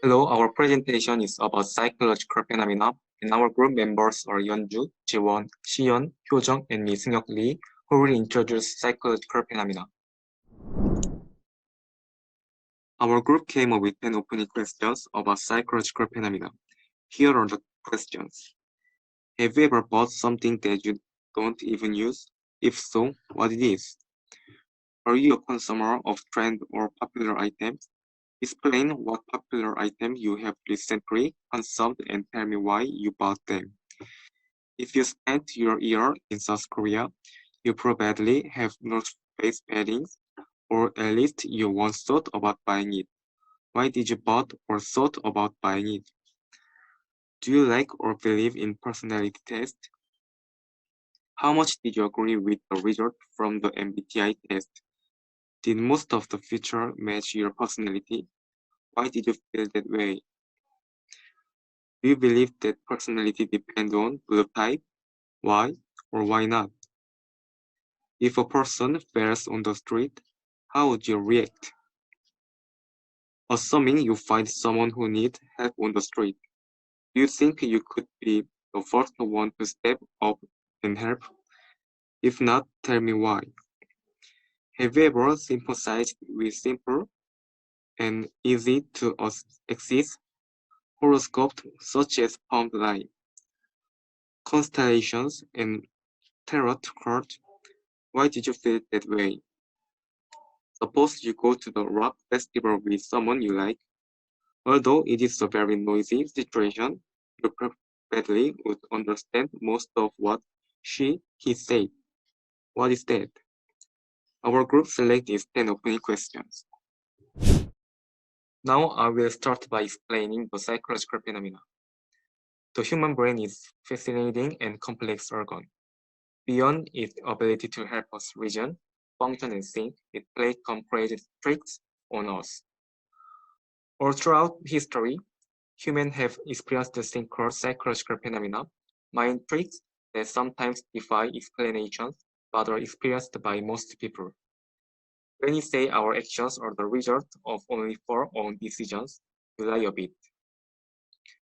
Hello, our presentation is about psychological phenomena, and our group members are Yeonju, Jiwon, Siyeon, Hyojung, and me, Seungyeok Lee, who will introduce psychological phenomena. Our group came up with 10 opening questions about psychological phenomena. Here are the questions. Have you ever bought something that you don't even use? If so, what it is? Are you a consumer of trend or popular items? Explain what popular item you have recently consumed and tell me why you bought them. If you spent your year in South Korea, you probably have North Face paddings, or at least you once thought about buying it. Why did you bought or thought about buying it? Do you like or believe in personality test? How much did you agree with the result from the MBTI test? Did most of the feature match your personality? Why did you feel that way? Do you believe that personality depends on blood type? Why or why not? If a person fails on the street, how would you react? Assuming you find someone who needs help on the street, do you think you could be the first one to step up and help? If not, tell me why. Have you ever sympathized with simple and easy to access horoscopes such as palm line, constellations, and tarot cards? Why did you feel that way? Suppose you go to the rock festival with someone you like. Although it is a very noisy situation, you probably would understand most of what he said. What is that? Our group selected 10 opening questions. Now I will start by explaining the psychological phenomena. The human brain is fascinating and complex organ. Beyond its ability to help us reason, function, and think, it plays complex tricks on us. All throughout history, humans have experienced the thing called psychological phenomena, mind tricks that sometimes defy explanations but are experienced by most people. When we say our actions are the result of only our own decisions, we lie a bit.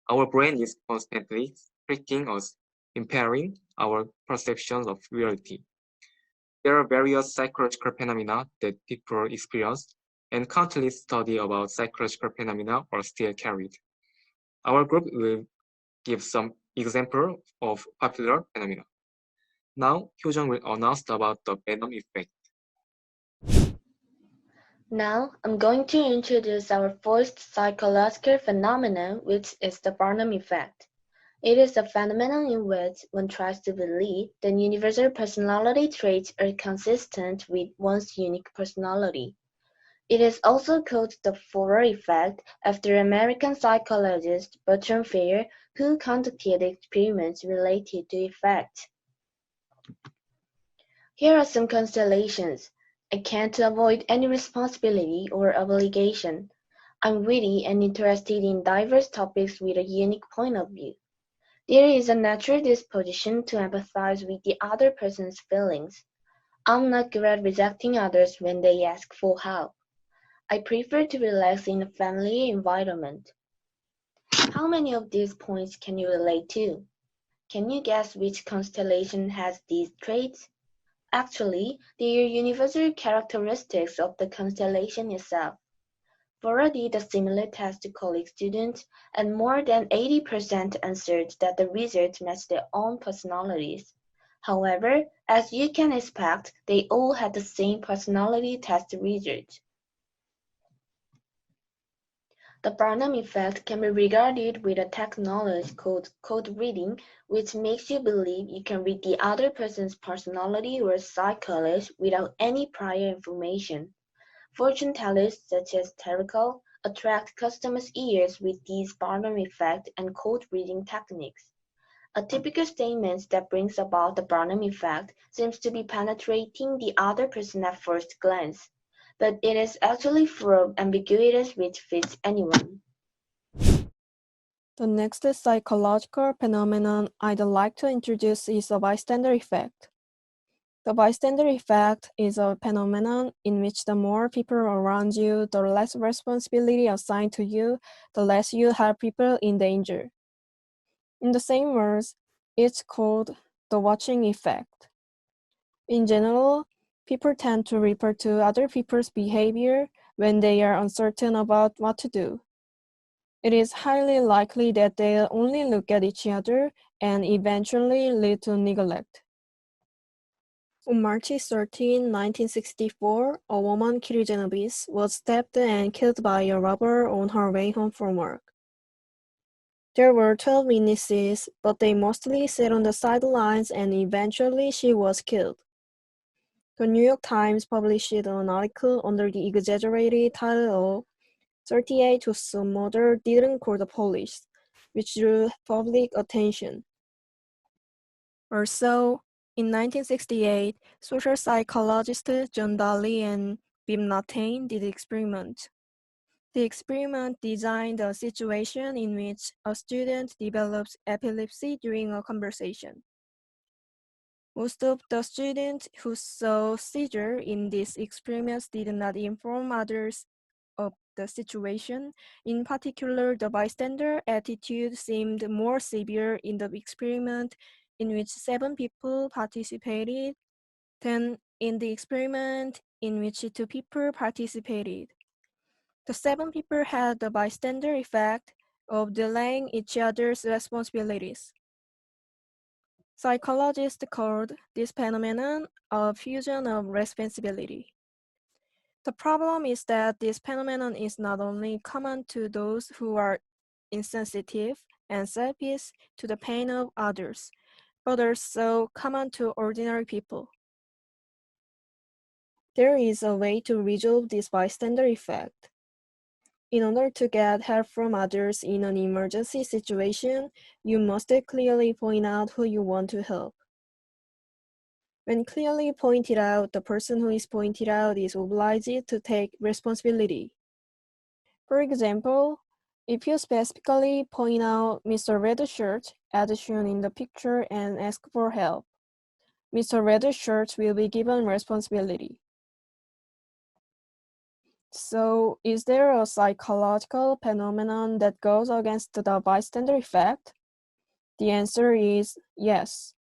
Our brain is constantly tricking us, impairing our perceptions of reality. There are various psychological phenomena that people experience, and countless studies about psychological phenomena are still carried. Our group will give some example of popular phenomena. Now, Hyojung will announce about the Venom effect. Now, I'm going to introduce our first psychological phenomenon, which is the Barnum effect. It is a phenomenon in which one tries to believe that universal personality traits are consistent with one's unique personality. It is also called the Forer effect after American psychologist Bertram Feyer, who conducted experiments related to the effect. Here are some constellations. I can't avoid any responsibility or obligation. I'm witty and interested in diverse topics with a unique point of view. There is a natural disposition to empathize with the other person's feelings. I'm not good at rejecting others when they ask for help. I prefer to relax in a family environment. How many of these points can you relate to? Can you guess which constellation has these traits? Actually, they are universal characteristics of the constellation itself. Fora did a similar test to college students, and more than 80% answered that the results matched their own personalities. However, as you can expect, they all had the same personality test result. The Barnum effect can be regarded with a technology called code reading, which makes you believe you can read the other person's personality or psychology without any prior information. Fortune tellers such as tarot attract customers' ears with these Barnum effect and code reading techniques. A typical statement that brings about the Barnum effect seems to be penetrating the other person at first glance, but it is actually full of ambiguities which fits anyone. The next psychological phenomenon I'd like to introduce is the bystander effect. The bystander effect is a phenomenon in which the more people around you, the less responsibility assigned to you, the less you help people in danger. In the same words, it's called the watching effect. In general, people tend to refer to other people's behavior when they are uncertain about what to do. It is highly likely that they'll only look at each other and eventually lead to neglect. On March 13, 1964, a woman, Kiri Genovese, was stabbed and killed by a robber on her way home from work. There were 12 witnesses, but they mostly sat on the sidelines and eventually she was killed. The New York Times published an article under the exaggerated title of 38 whose mother didn't call the police, which drew public attention. Also, in 1968, social psychologists John Daly and Bim Latain did the experiment. The experiment designed a situation in which a student develops epilepsy during a conversation. Most of the students who saw seizure in these experiments did not inform others of the situation. In particular, the bystander attitude seemed more severe in the experiment in which 7 people participated than in the experiment in which 2 people participated. The 7 people had the bystander effect of delaying each other's responsibilities. Psychologists called this phenomenon a fusion of responsibility. The problem is that this phenomenon is not only common to those who are insensitive and selfish to the pain of others, but also common to ordinary people. There is a way to resolve this bystander effect. In order to get help from others in an emergency situation, you must clearly point out who you want to help. When clearly pointed out, the person who is pointed out is obliged to take responsibility. For example, if you specifically point out Mr. Red Shirt as shown in the picture and ask for help, Mr. Red Shirt will be given responsibility. So, is there a psychological phenomenon that goes against the bystander effect? The answer is yes.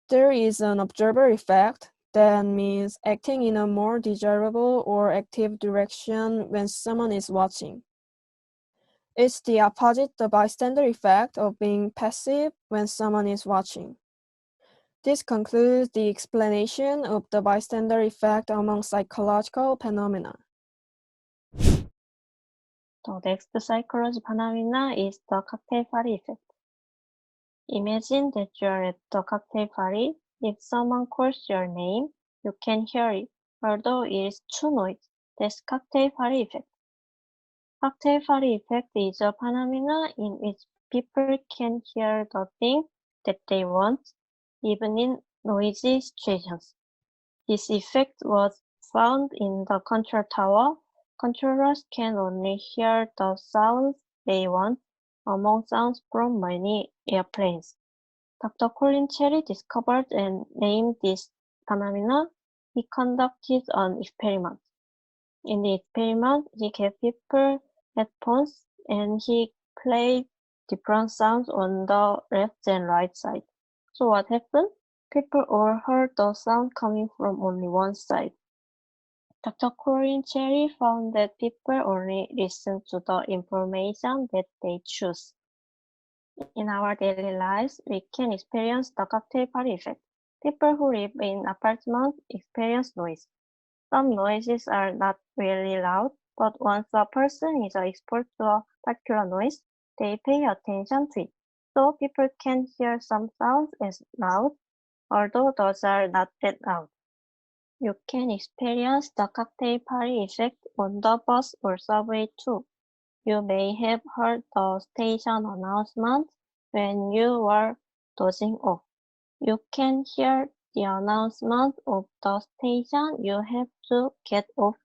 There is an observer effect. That means acting in a more desirable or active direction when someone is watching. It's the opposite, the bystander effect, of being passive when someone is watching. This concludes the explanation of the bystander effect among psychological phenomena. The next psychological phenomena is the cocktail party effect. Imagine that you are at the cocktail party. If someone calls your name, you can hear it, although it is too noisy. That's cocktail party effect. Cocktail party effect is a phenomenon in which people can hear the thing that they want, even in noisy situations. This effect was found in the control tower. Controllers can only hear the sounds they want among sounds from many airplanes. Dr. Colin Cherry discovered and named this phenomenon. He conducted an experiment. In the experiment, he gave people headphones and he played different sounds on the left and right side. So what happened? People all heard the sound coming from only one side. Dr. Corinne Cherry found that people only listen to the information that they choose. In our daily lives, we can experience the cocktail party effect. People who live in apartments experience noise. Some noises are not really loud, but once a person is exposed to a particular noise, they pay attention to it. So people can hear some sounds as loud, although those are not that loud. You can experience the cocktail party effect on the bus or subway too. You may have heard the station announcement when you were dozing off. You can hear the announcement of the station you have to get off,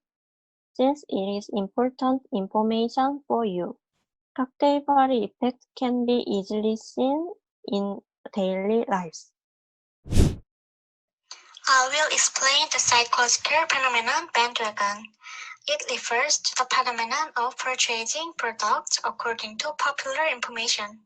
since it is important information for you. Cocktail party effect can be easily seen in daily lives. I will explain the psychological phenomenon bandwagon. It refers to the phenomenon of purchasing products according to popular information.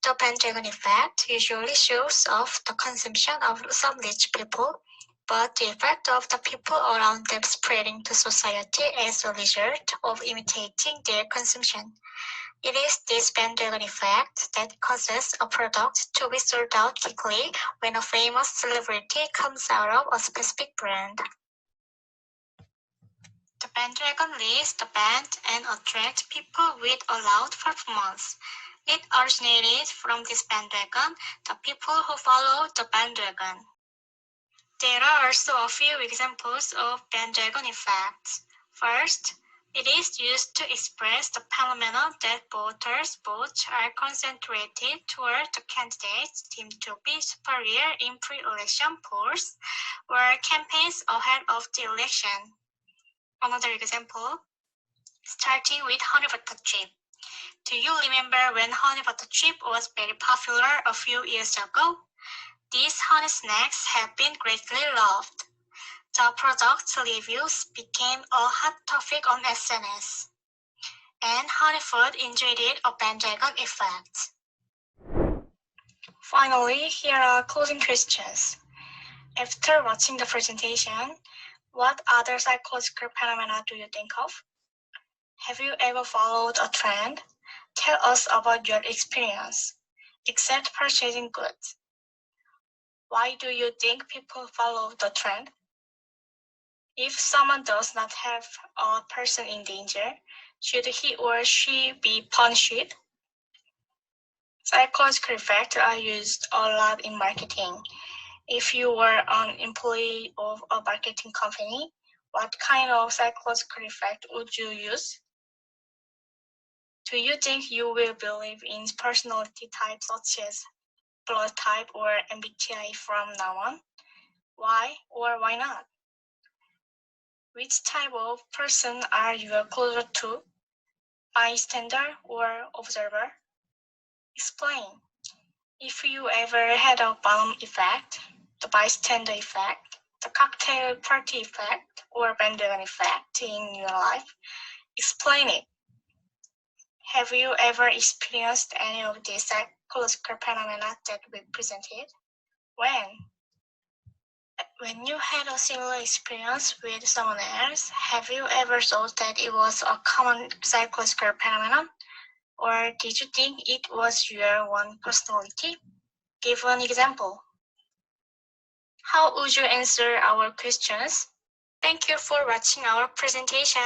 The bandwagon effect usually shows off the consumption of some rich people, but the effect of the people around them spreading to society as a result of imitating their consumption. It is this bandwagon effect that causes a product to be sold out quickly when a famous celebrity comes out of a specific brand. The bandwagon leads the band and attracts people with a loud performance. It originated from this bandwagon, the people who follow the bandwagon. There are also a few examples of bandwagon effects. First, it is used to express the phenomenon that voters' votes are concentrated toward the candidates deemed to be superior in pre-election polls or campaigns ahead of the election. Another example, starting with honey butter chip. Do you remember when honey butter chip was very popular a few years ago? These honey snacks have been greatly loved. The product's reviews became a hot topic on SNS, and honey food enjoyed a bandwagon effect. Finally, here are closing questions. After watching the presentation, what other psychological phenomena do you think of? Have you ever followed a trend? Tell us about your experience, except purchasing goods. Why do you think people follow the trend? If someone does not have a person in danger, should he or she be punished? Psychological effects are used a lot in marketing. If you were an employee of a marketing company, what kind of psychological effect would you use? Do you think you will believe in personality types such as blood type or MBTI from now on? Why or why not? Which type of person are you closer to? Bystander or observer? Explain. If you ever had a balloon effect, the bystander effect, the cocktail party effect, or bandwagon effect in your life, explain it. Have you ever experienced any of these psychological phenomena that we presented? When? When you had a similar experience with someone else, have you ever thought that it was a common psychological phenomenon? Or did you think it was your own personality? Give an example. How would you answer our questions? Thank you for watching our presentation.